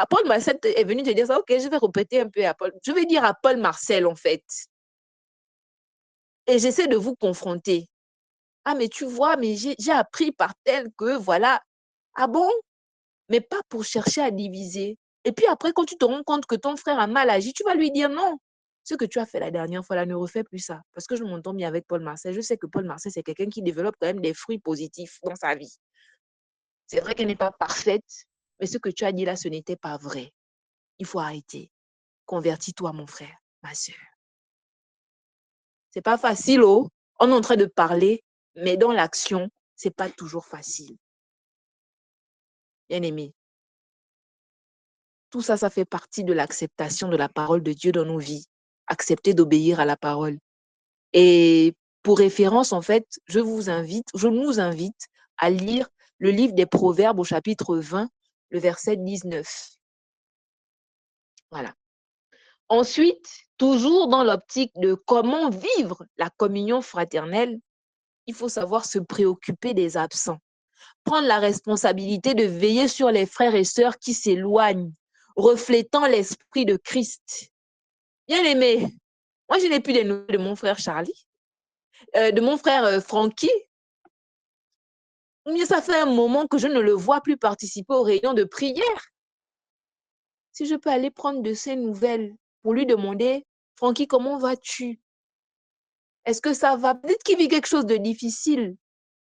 Paul Marcel est venu te dire ça, ok, je vais répéter un peu à Paul. Je vais dire à Paul Marcel, en fait. Et j'essaie de vous confronter. Ah, mais tu vois, mais j'ai appris par tel que, voilà. Ah bon? Mais pas pour chercher à diviser. Et puis après, quand tu te rends compte que ton frère a mal agi, tu vas lui dire non. Ce que tu as fait la dernière fois, là, ne refais plus ça. Parce que je m'entends bien avec Paul Marcel. Je sais que Paul Marcel, c'est quelqu'un qui développe quand même des fruits positifs dans sa vie. C'est vrai qu'elle n'est pas parfaite, mais ce que tu as dit là, ce n'était pas vrai. Il faut arrêter. Convertis-toi, mon frère, ma sœur. C'est pas facile, oh. On est en train de parler, mais dans l'action, c'est pas toujours facile. Bien-aimé, tout ça, ça fait partie de l'acceptation de la parole de Dieu dans nos vies. Accepter d'obéir à la parole. Et pour référence, en fait, je nous invite à lire le livre des Proverbes au chapitre 20, le verset 19. Voilà. Ensuite, toujours dans l'optique de comment vivre la communion fraternelle, il faut savoir se préoccuper des absents. Prendre la responsabilité de veiller sur les frères et sœurs qui s'éloignent, reflétant l'esprit de Christ. Bien aimé, moi je n'ai plus des nouvelles de mon frère Charlie, de mon frère Francky. Mais ça fait un moment que je ne le vois plus participer aux réunions de prière. Si je peux aller prendre de ses nouvelles pour lui demander, Francky, comment vas-tu? Est-ce que ça va? Peut-être qu'il vit quelque chose de difficile.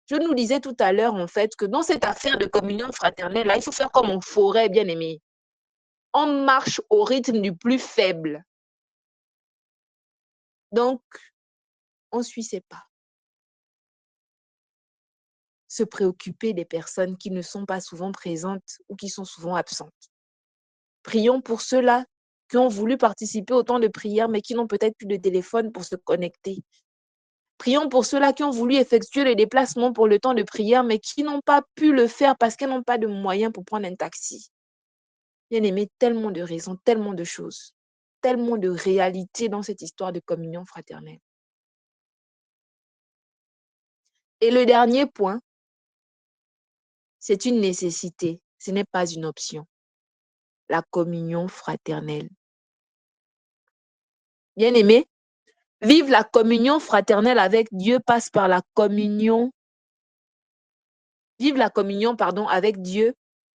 Je nous disais tout à l'heure, en fait, que dans cette affaire de communion fraternelle, là, il faut faire comme en forêt, bien aimé. On marche au rythme du plus faible. Donc, on suit ses pas. Se préoccuper des personnes qui ne sont pas souvent présentes ou qui sont souvent absentes. Prions pour ceux-là qui ont voulu participer au temps de prière, mais qui n'ont peut-être plus de téléphone pour se connecter. Prions pour ceux-là qui ont voulu effectuer le déplacement pour le temps de prière, mais qui n'ont pas pu le faire parce qu'ils n'ont pas de moyens pour prendre un taxi. Bien aimé, tellement de raisons, tellement de choses, tellement de réalités dans cette histoire de communion fraternelle. Et le dernier point, c'est une nécessité, ce n'est pas une option. La communion fraternelle. Bien aimé, vivre la communion fraternelle avec Dieu passe par la communion. Vivre la communion, avec Dieu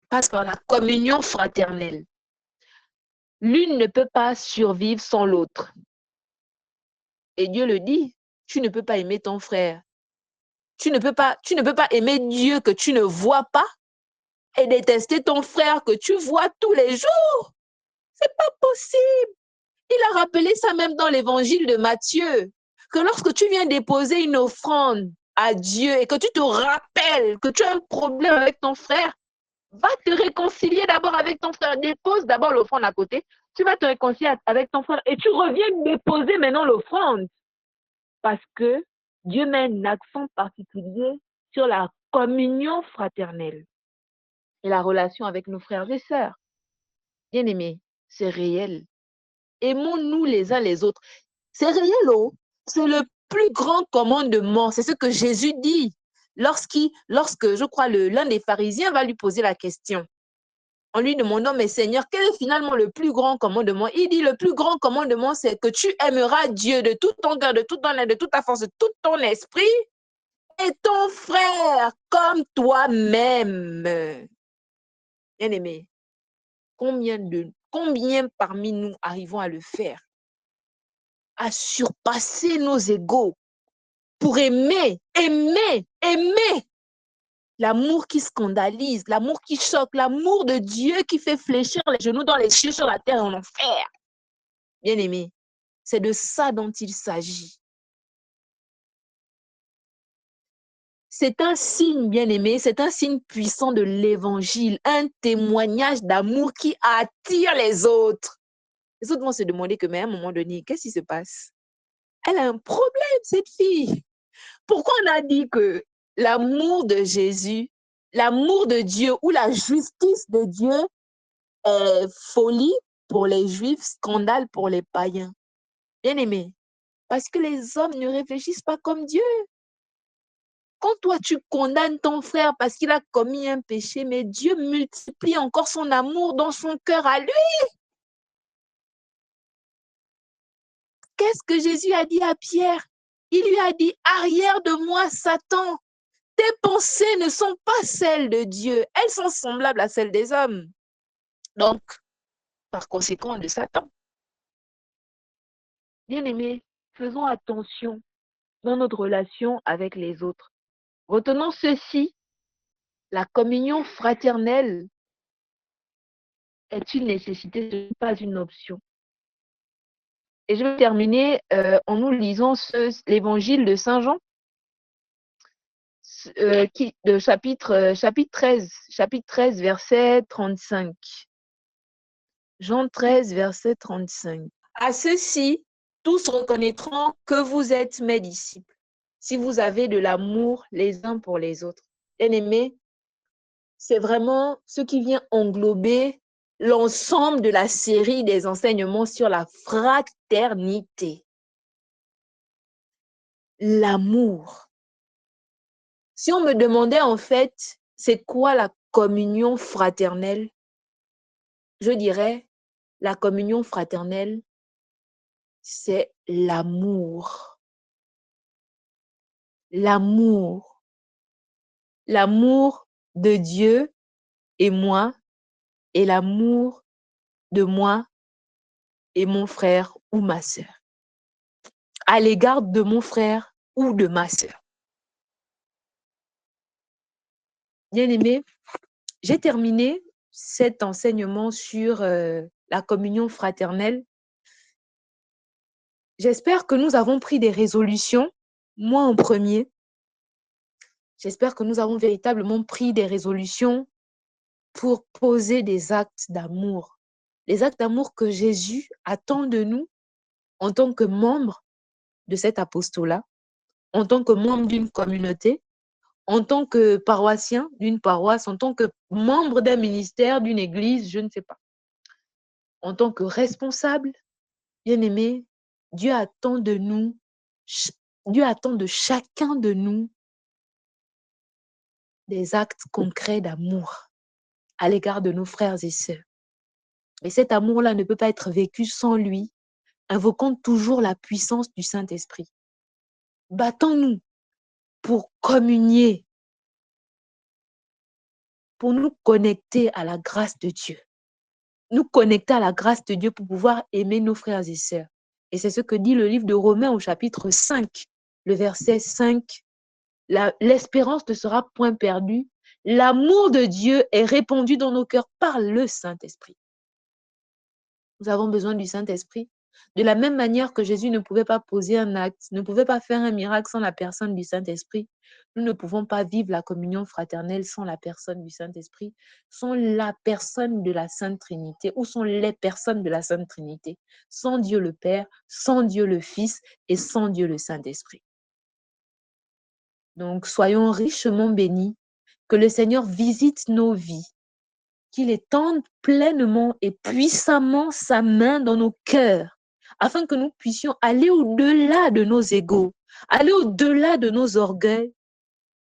passe par la communion fraternelle. L'une ne peut pas survivre sans l'autre. Et Dieu le dit, tu ne peux pas aimer ton frère. Tu ne peux pas aimer Dieu que tu ne vois pas et détester ton frère que tu vois tous les jours. C'est pas possible. Il a rappelé ça même dans l'évangile de Matthieu, que lorsque tu viens déposer une offrande à Dieu et que tu te rappelles que tu as un problème avec ton frère, va te réconcilier d'abord avec ton frère. Dépose d'abord l'offrande à côté. Tu vas te réconcilier avec ton frère et tu reviens déposer maintenant l'offrande. Parce que Dieu met un accent particulier sur la communion fraternelle et la relation avec nos frères et sœurs. Bien-aimés, c'est réel. Aimons-nous les uns les autres. C'est réel, oh. C'est le plus grand commandement. C'est ce que Jésus dit lorsque, je crois, l'un des pharisiens va lui poser la question. En lui demandant, mais Seigneur, quel est finalement le plus grand commandement? Il dit, le plus grand commandement, c'est que tu aimeras Dieu de tout ton cœur, de toute ton âme, de toute ta force, de tout ton esprit, et ton frère comme toi-même. Bien-aimé, combien parmi nous arrivons à le faire? À surpasser nos égos pour aimer. L'amour qui scandalise, l'amour qui choque, l'amour de Dieu qui fait fléchir les genoux dans les cieux, sur la terre et en enfer. Bien-aimé, c'est de ça dont il s'agit. C'est un signe, bien-aimé, c'est un signe puissant de l'évangile, un témoignage d'amour qui attire les autres. Les autres vont se demander que, mais à un moment donné, qu'est-ce qui se passe? Elle a un problème, cette fille. Pourquoi on a dit que l'amour de Jésus, l'amour de Dieu ou la justice de Dieu est folie pour les Juifs, scandale pour les païens? Bien-aimé, parce que les hommes ne réfléchissent pas comme Dieu. Quand toi, tu condamnes ton frère parce qu'il a commis un péché, mais Dieu multiplie encore son amour dans son cœur à lui. Qu'est-ce que Jésus a dit à Pierre? Il lui a dit, arrière de moi, Satan. Tes pensées ne sont pas celles de Dieu. Elles sont semblables à celles des hommes. Donc, par conséquent, de Satan. Bien-aimés, faisons attention dans notre relation avec les autres. Retenons ceci, la communion fraternelle est une nécessité, ce n'est pas une option. Et je vais terminer en nous lisant l'évangile de Saint Jean, chapitre 13, verset 35. Jean 13, verset 35. À ceux-ci, tous reconnaîtront que vous êtes mes disciples, si vous avez de l'amour les uns pour les autres. Bien-aimés, c'est vraiment ce qui vient englober l'ensemble de la série des enseignements sur la fraternité. L'amour. Si on me demandait en fait, c'est quoi la communion fraternelle? Je dirais, la communion fraternelle, c'est l'amour. L'amour. L'amour de Dieu et moi, et l'amour de moi et mon frère ou ma sœur, à l'égard de mon frère ou de ma sœur. Bien-aimés, j'ai terminé cet enseignement sur la communion fraternelle. J'espère que nous avons pris des résolutions, moi en premier. J'espère que nous avons véritablement pris des résolutions pour poser des actes d'amour. Les actes d'amour que Jésus attend de nous en tant que membre de cet apostolat, en tant que membre d'une communauté, en tant que paroissien d'une paroisse, en tant que membre d'un ministère, d'une église, je ne sais pas. en tant que responsables, bien-aimés, Dieu attend de nous, Dieu attend de chacun de nous des actes concrets d'amour à l'égard de nos frères et sœurs. Et cet amour-là ne peut pas être vécu sans lui, invoquant toujours la puissance du Saint-Esprit. Battons-nous pour communier, pour nous connecter à la grâce de Dieu. Nous connecter à la grâce de Dieu pour pouvoir aimer nos frères et sœurs. Et c'est ce que dit le livre de Romains au chapitre 5, le verset 5. L'espérance ne sera point perdue. L'amour de Dieu est répandu dans nos cœurs par le Saint-Esprit. Nous avons besoin du Saint-Esprit. De la même manière que Jésus ne pouvait pas poser un acte, ne pouvait pas faire un miracle sans la personne du Saint-Esprit, nous ne pouvons pas vivre la communion fraternelle sans la personne du Saint-Esprit, sans la personne de la Sainte Trinité, ou sans les personnes de la Sainte Trinité, sans Dieu le Père, sans Dieu le Fils et sans Dieu le Saint-Esprit. Donc, soyons richement bénis, que le Seigneur visite nos vies, qu'il étende pleinement et puissamment sa main dans nos cœurs, afin que nous puissions aller au-delà de nos égos, aller au-delà de nos orgueils,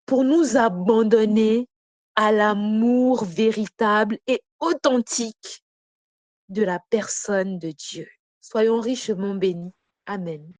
pour nous abandonner à l'amour véritable et authentique de la personne de Dieu. Soyons richement bénis. Amen.